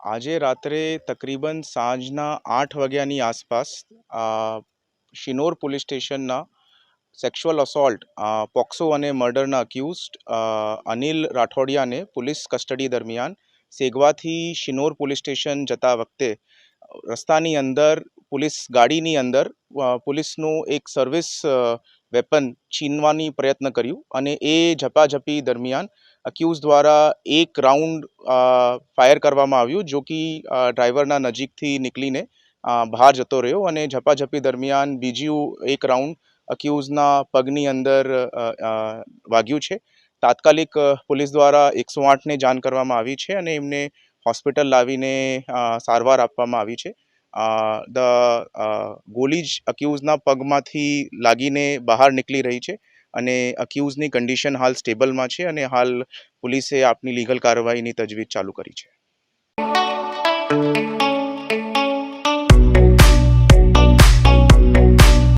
આજે રાત્રે તકરીબન સાંજના 8 વાગ્યાની આસપાસ શિનોર પોલીસ સ્ટેશનના સેક્સ્યુઅલ અસોલ્ટ પોક્સો અને મર્ડરના અક્યુઝડ અનિલ રાઠોડિયાને પોલીસ કસ્ટડી દરમિયાન સેગવાથી શિનોર પોલીસ સ્ટેશન જતા વખતે રસ્તાની અંદર પોલીસ ગાડીની અંદર પોલીસનું એક સર્વિસ વેપન છીનવાની પ્રયત્ન કર્યું અને એ ઝપાઝપી દરમિયાન અક્યુઝ દ્વારા એક રાઉન્ડ ફાયર કરવામાં આવ્યું, જો કે ડ્રાઈવરના નજીકથી નીકળીને બહાર જતો રહ્યો અને ઝપાઝપી દરમિયાન બીજું એક રાઉન્ડ અક્યુઝના પગની અંદર વાગ્યું છે. તાત્કાલિક પોલીસ દ્વારા 108ને જાણ કરવામાં આવી છે અને એમને હોસ્પિટલ લાવીને સારવાર આપવામાં આવી છે. ગોળી જ અક્યુઝના પગમાંથી લાગીને બહાર નીકળી રહી છે અને અક્યુઝની કન્ડિશન હાલ સ્ટેબલમાં છે અને હાલ પોલીસે આપની લીગલ કાર્યવાહીની તજવીજ ચાલુ કરી છે.